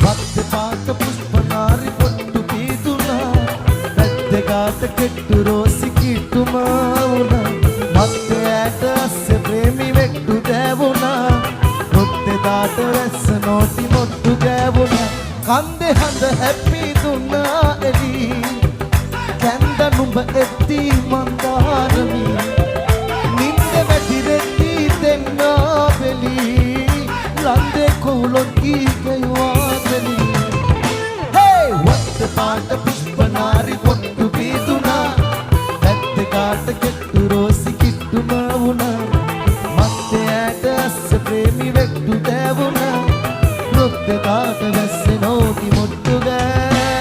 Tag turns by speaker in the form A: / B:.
A: වත්ත පාට පුෂ්පනාරි පොට්ටු පීදුනා වැද්දගාට කෙට්ටු රෝසි කිට්ටුමා වුණා මත්තේ ඇට අස්සේ ප්‍රේමි වෙට්ටු දෑවුණා මුත්තේ දාට වැස්ස නෝටි මොට්ටු ගෑවුණා කන්දේ හඳ හැප්පි දුන්නා එලි කැන්ද නුඹ එත්ති මන්දාරමි නින්ද වැටිරෙත්ති දෙන්නා බෙලි ලන්දේ කොහුලොත් කීකයවාදලි හේ වත්ත පාට පුෂ්පනාරි පොට්ටු පීදුනා වැද්දගාට කෙට්ටු රෝසි කිට්ටුම වුණා මත්තේ ඇට අස්ස ප්‍රේමි වෙට්ටු දෑවුණා රුද්දගාට වැස්සේ නෝටි මොට්ටු ගෑ